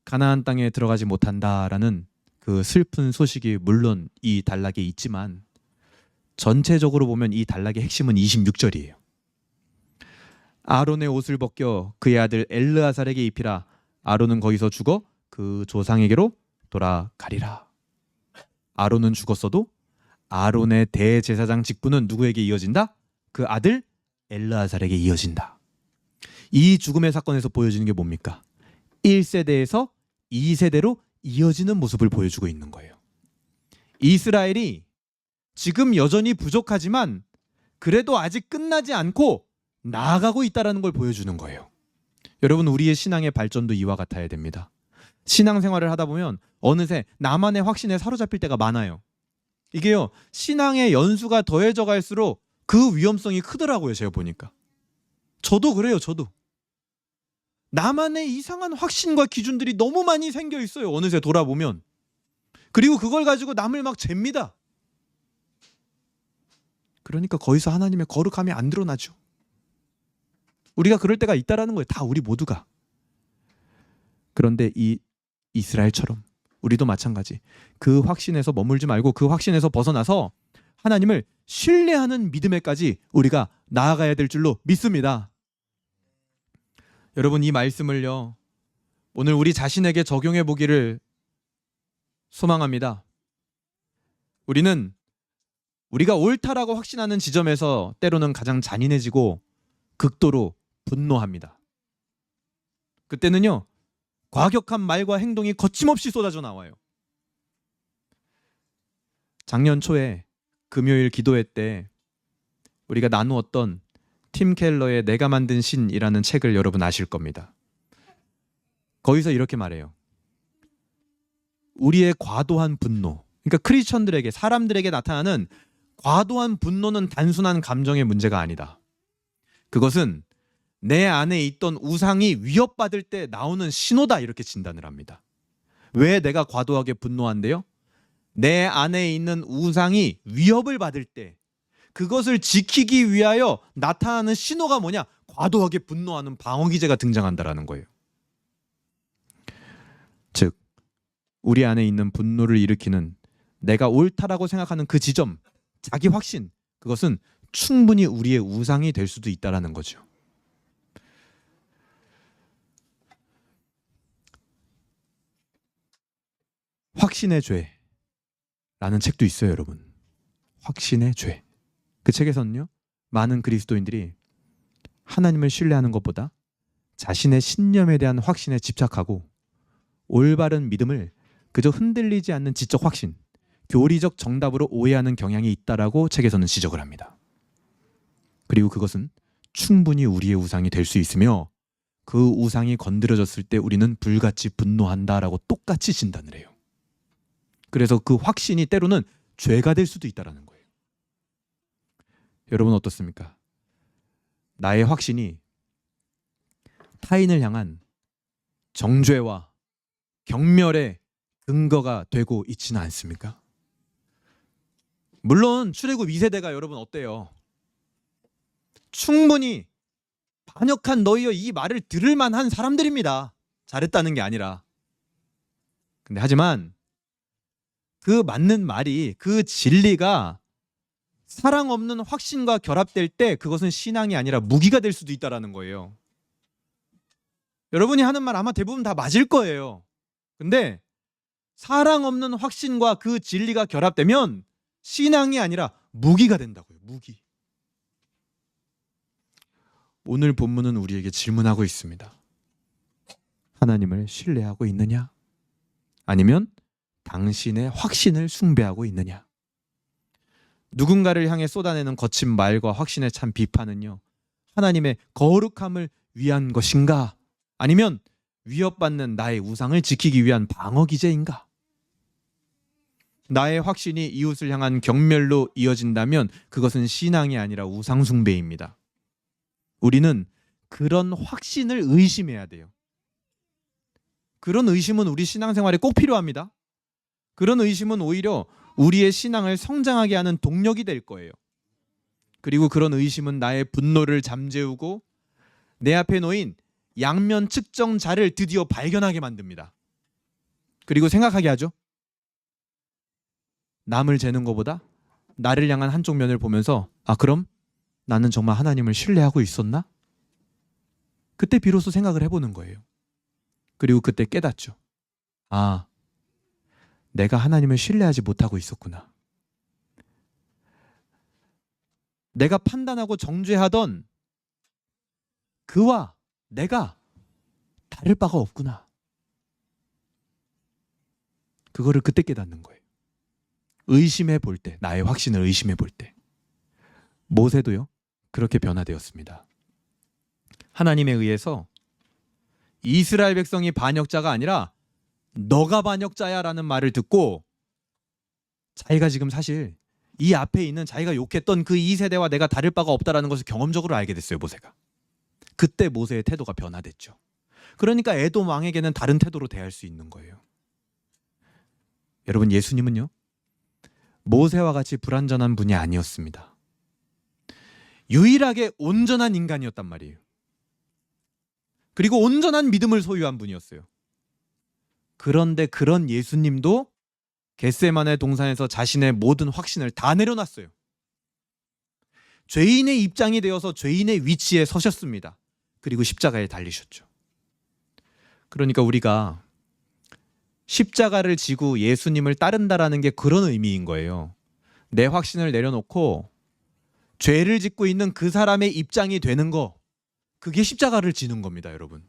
가나안 땅에 들어가지 못한다라는 그 슬픈 소식이 물론 이 단락에 있지만 전체적으로 보면 이 단락의 핵심은 26절이에요. 아론의 옷을 벗겨 그의 아들 엘르아살에게 입히라. 아론은 거기서 죽어 그 조상에게로 돌아가리라. 아론은 죽었어도 아론의 대제사장 직분은 누구에게 이어진다? 그 아들 엘르아살에게 이어진다. 이 죽음의 사건에서 보여지는 게 뭡니까? 1세대에서 2세대로 이어지는 모습을 보여주고 있는 거예요. 이스라엘이 지금 여전히 부족하지만 그래도 아직 끝나지 않고 나아가고 있다는 걸 보여주는 거예요. 여러분, 우리의 신앙의 발전도 이와 같아야 됩니다. 신앙생활을 하다 보면 어느새 나만의 확신에 사로잡힐 때가 많아요. 이게요, 신앙의 연수가 더해져 갈수록 그 위험성이 크더라고요. 제가 보니까. 저도 그래요. 저도. 나만의 이상한 확신과 기준들이 너무 많이 생겨 있어요. 어느새 돌아보면. 그리고 그걸 가지고 남을 막 잽니다. 그러니까 거기서 하나님의 거룩함이 안 드러나죠. 우리가 그럴 때가 있다라는 거예요. 다 우리 모두가. 그런데 이 이스라엘처럼 우리도 마찬가지. 그 확신에서 머물지 말고 그 확신에서 벗어나서 하나님을 신뢰하는 믿음에까지 우리가 나아가야 될 줄로 믿습니다. 여러분, 이 말씀을요, 오늘 우리 자신에게 적용해 보기를 소망합니다. 우리는 우리가 옳다라고 확신하는 지점에서 때로는 가장 잔인해지고 극도로 분노합니다. 그때는요, 과격한 말과 행동이 거침없이 쏟아져 나와요. 작년 초에 금요일 기도회 때 우리가 나누었던 팀 켈러의 내가 만든 신이라는 책을 여러분 아실 겁니다. 거기서 이렇게 말해요. 우리의 과도한 분노, 그러니까 크리스천들에게, 사람들에게 나타나는 과도한 분노는 단순한 감정의 문제가 아니다. 그것은 내 안에 있던 우상이 위협받을 때 나오는 신호다, 이렇게 진단을 합니다. 왜 내가 과도하게 분노한대요? 내 안에 있는 우상이 위협을 받을 때 그것을 지키기 위하여 나타나는 신호가 뭐냐? 과도하게 분노하는 방어기제가 등장한다라는 거예요. 즉, 우리 안에 있는 분노를 일으키는 내가 옳다라고 생각하는 그 지점, 자기 확신, 그것은 충분히 우리의 우상이 될 수도 있다라는 거죠. 확신의 죄라는 책도 있어요, 여러분. 확신의 죄. 그 책에서는요, 많은 그리스도인들이 하나님을 신뢰하는 것보다 자신의 신념에 대한 확신에 집착하고 올바른 믿음을 그저 흔들리지 않는 지적 확신, 교리적 정답으로 오해하는 경향이 있다라고 책에서는 지적을 합니다. 그리고 그것은 충분히 우리의 우상이 될 수 있으며 그 우상이 건드려졌을 때 우리는 불같이 분노한다라고 똑같이 진단을 해요. 그래서 그 확신이 때로는 죄가 될 수도 있다라는 거예요. 여러분 어떻습니까? 나의 확신이 타인을 향한 정죄와 경멸의 근거가 되고 있지는 않습니까? 물론 출애굽 2세대가 여러분 어때요? 충분히 반역한 너희여 이 말을 들을 만한 사람들입니다. 잘했다는 게 아니라. 근데 하지만 그 맞는 말이, 그 진리가 사랑 없는 확신과 결합될 때 그것은 신앙이 아니라 무기가 될 수도 있다라는 거예요. 여러분이 하는 말 아마 대부분 다 맞을 거예요. 근데 사랑 없는 확신과 그 진리가 결합되면 신앙이 아니라 무기가 된다고요. 무기. 오늘 본문은 우리에게 질문하고 있습니다. 하나님을 신뢰하고 있느냐? 아니면 당신의 확신을 숭배하고 있느냐? 누군가를 향해 쏟아내는 거친 말과 확신에 찬 비판은요, 하나님의 거룩함을 위한 것인가? 아니면 위협받는 나의 우상을 지키기 위한 방어 기제인가? 나의 확신이 이웃을 향한 경멸로 이어진다면 그것은 신앙이 아니라 우상 숭배입니다. 우리는 그런 확신을 의심해야 돼요. 그런 의심은 우리 신앙생활에 꼭 필요합니다. 그런 의심은 오히려 우리의 신앙을 성장하게 하는 동력이 될 거예요. 그리고 그런 의심은 나의 분노를 잠재우고 내 앞에 놓인 양면 측정자를 드디어 발견하게 만듭니다. 그리고 생각하게 하죠. 남을 재는 것보다 나를 향한 한쪽 면을 보면서, 아, 그럼 나는 정말 하나님을 신뢰하고 있었나? 그때 비로소 생각을 해보는 거예요. 그리고 그때 깨닫죠. 아, 내가 하나님을 신뢰하지 못하고 있었구나. 내가 판단하고 정죄하던 그와 내가 다를 바가 없구나. 그거를 그때 깨닫는 거예요. 의심해 볼 때, 나의 확신을 의심해 볼 때. 모세도요, 그렇게 변화되었습니다. 하나님에 의해서 이스라엘 백성이 반역자가 아니라 너가 반역자야 라는 말을 듣고 자기가 지금 사실 이 앞에 있는 자기가 욕했던 그 2세대와 내가 다를 바가 없다라는 것을 경험적으로 알게 됐어요, 모세가. 그때 모세의 태도가 변화됐죠. 그러니까 에돔 왕에게는 다른 태도로 대할 수 있는 거예요. 여러분, 예수님은요, 모세와 같이 불완전한 분이 아니었습니다. 유일하게 온전한 인간이었단 말이에요. 그리고 온전한 믿음을 소유한 분이었어요. 그런데 그런 예수님도 겟세마네 동산에서 자신의 모든 확신을 다 내려놨어요. 죄인의 입장이 되어서 죄인의 위치에 서셨습니다. 그리고 십자가에 달리셨죠. 그러니까 우리가 십자가를 지고 예수님을 따른다라는 게 그런 의미인 거예요. 내 확신을 내려놓고 죄를 짓고 있는 그 사람의 입장이 되는 거, 그게 십자가를 지는 겁니다, 여러분.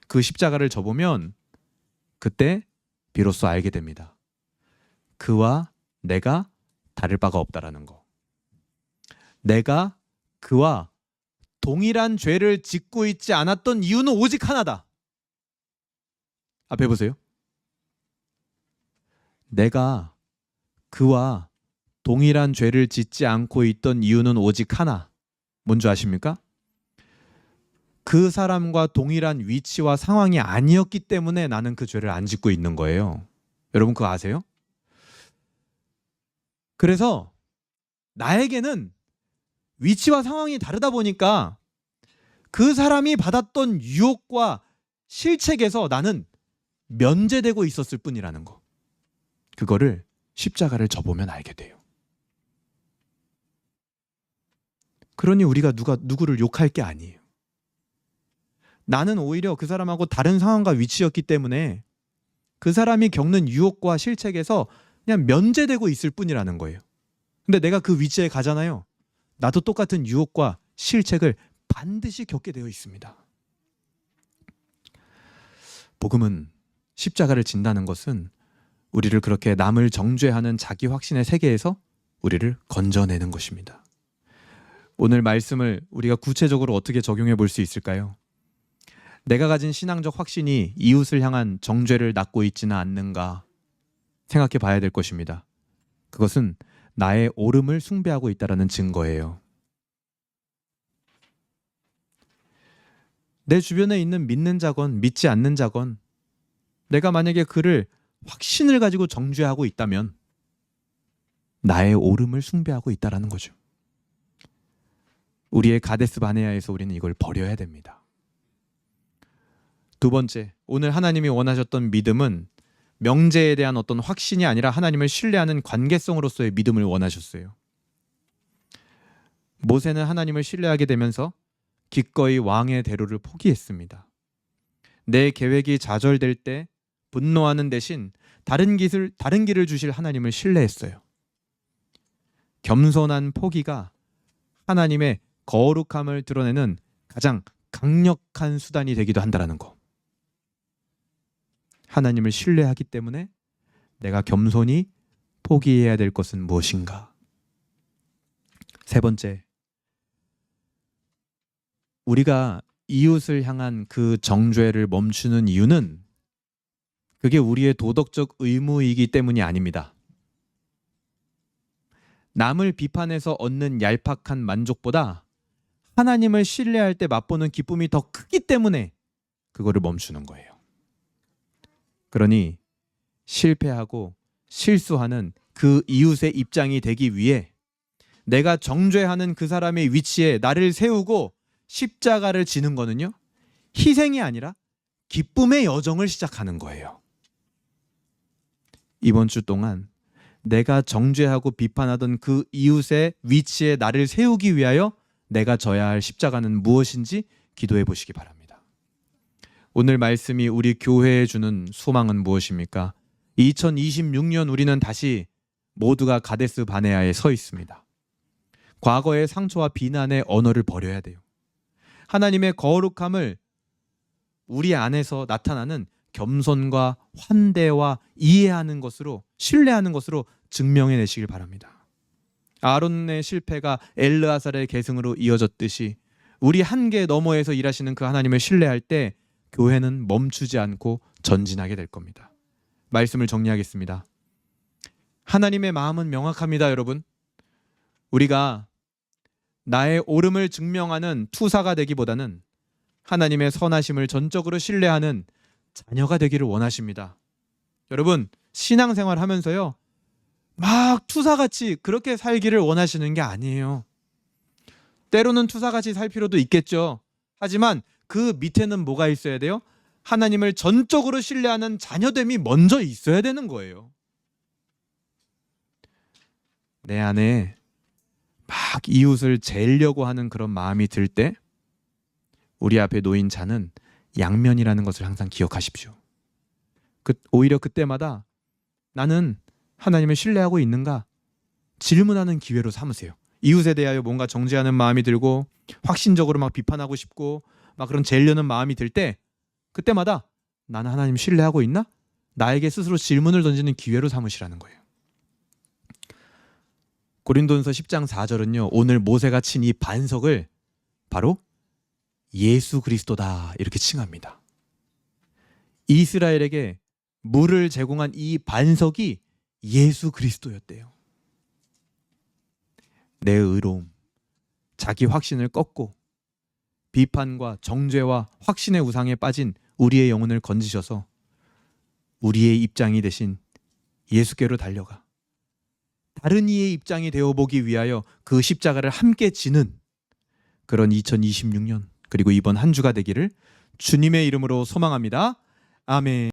그 십자가를 져보면 그때 비로소 알게 됩니다. 그와 내가 다를 바가 없다라는 거. 내가 그와 동일한 죄를 짓고 있지 않았던 이유는 오직 하나다. 앞에 보세요. 내가 그와 동일한 죄를 짓지 않고 있던 이유는 오직 하나. 뭔지 아십니까? 그 사람과 동일한 위치와 상황이 아니었기 때문에 나는 그 죄를 안 짓고 있는 거예요. 여러분 그거 아세요? 그래서 나에게는 위치와 상황이 다르다 보니까 그 사람이 받았던 유혹과 실책에서 나는 면제되고 있었을 뿐이라는 거. 그거를 십자가를 져보면 알게 돼요. 그러니 우리가 누구를 욕할 게 아니에요. 나는 오히려 그 사람하고 다른 상황과 위치였기 때문에 그 사람이 겪는 유혹과 실책에서 그냥 면제되고 있을 뿐이라는 거예요. 근데 내가 그 위치에 가잖아요. 나도 똑같은 유혹과 실책을 반드시 겪게 되어 있습니다. 복음은 십자가를 진다는 것은 우리를 그렇게 남을 정죄하는 자기 확신의 세계에서 우리를 건져내는 것입니다. 오늘 말씀을 우리가 구체적으로 어떻게 적용해 볼 수 있을까요? 내가 가진 신앙적 확신이 이웃을 향한 정죄를 낳고 있지는 않는가 생각해 봐야 될 것입니다. 그것은 나의 옳음을 숭배하고 있다는 증거예요. 내 주변에 있는 믿는 자건 믿지 않는 자건 내가 만약에 그를 확신을 가지고 정죄하고 있다면 나의 옳음을 숭배하고 있다는 거죠. 우리의 가데스 바네아에서 우리는 이걸 버려야 됩니다. 두 번째, 오늘 하나님이 원하셨던 믿음은 명제에 대한 어떤 확신이 아니라 하나님을 신뢰하는 관계성으로서의 믿음을 원하셨어요. 모세는 하나님을 신뢰하게 되면서 기꺼이 왕의 대로를 포기했습니다. 내 계획이 좌절될 때 분노하는 대신 다른 길을 주실 하나님을 신뢰했어요. 겸손한 포기가 하나님의 거룩함을 드러내는 가장 강력한 수단이 되기도 한다는 거. 하나님을 신뢰하기 때문에 내가 겸손히 포기해야 될 것은 무엇인가? 세 번째, 우리가 이웃을 향한 그 정죄를 멈추는 이유는 그게 우리의 도덕적 의무이기 때문이 아닙니다. 남을 비판해서 얻는 얄팍한 만족보다 하나님을 신뢰할 때 맛보는 기쁨이 더 크기 때문에 그거를 멈추는 거예요. 그러니 실패하고 실수하는 그 이웃의 입장이 되기 위해 내가 정죄하는 그 사람의 위치에 나를 세우고 십자가를 지는 거는요, 희생이 아니라 기쁨의 여정을 시작하는 거예요. 이번 주 동안 내가 정죄하고 비판하던 그 이웃의 위치에 나를 세우기 위하여 내가 져야 할 십자가는 무엇인지 기도해 보시기 바랍니다. 오늘 말씀이 우리 교회에 주는 소망은 무엇입니까? 2026년 우리는 다시 모두가 가데스 바네아에 서 있습니다. 과거의 상처와 비난의 언어를 버려야 돼요. 하나님의 거룩함을 우리 안에서 나타나는 겸손과 환대와 이해하는 것으로, 신뢰하는 것으로 증명해내시길 바랍니다. 아론의 실패가 엘르아살의 계승으로 이어졌듯이 우리 한계 너머에서 일하시는 그 하나님을 신뢰할 때 교회는 멈추지 않고 전진하게 될 겁니다. 말씀을 정리하겠습니다. 하나님의 마음은 명확합니다, 여러분. 우리가 나의 옳음을 증명하는 투사가 되기보다는 하나님의 선하심을 전적으로 신뢰하는 자녀가 되기를 원하십니다. 여러분, 신앙생활 하면서요, 막 투사같이 그렇게 살기를 원하시는 게 아니에요. 때로는 투사같이 살 필요도 있겠죠. 하지만 그 밑에는 뭐가 있어야 돼요? 하나님을 전적으로 신뢰하는 자녀됨이 먼저 있어야 되는 거예요. 내 안에 막 이웃을 재려고 하는 그런 마음이 들 때 우리 앞에 놓인 잔은 양면이라는 것을 항상 기억하십시오. 오히려 그때마다 나는 하나님을 신뢰하고 있는가? 질문하는 기회로 삼으세요. 이웃에 대하여 뭔가 정죄하는 마음이 들고 확신적으로 막 비판하고 싶고 막 그런 재려는 마음이 들 때 그때마다 나는 하나님 신뢰하고 있나? 나에게 스스로 질문을 던지는 기회로 삼으시라는 거예요. 고린도전서 10장 4절은요. 오늘 모세가 친 이 반석을 바로 예수 그리스도다 이렇게 칭합니다. 이스라엘에게 물을 제공한 이 반석이 예수 그리스도였대요. 내 의로움, 자기 확신을 꺾고 비판과 정죄와 확신의 우상에 빠진 우리의 영혼을 건지셔서 우리의 입장이 되신 예수께로 달려가 다른 이의 입장이 되어보기 위하여 그 십자가를 함께 지는 그런 2026년 그리고 이번 한 주가 되기를 주님의 이름으로 소망합니다. 아멘.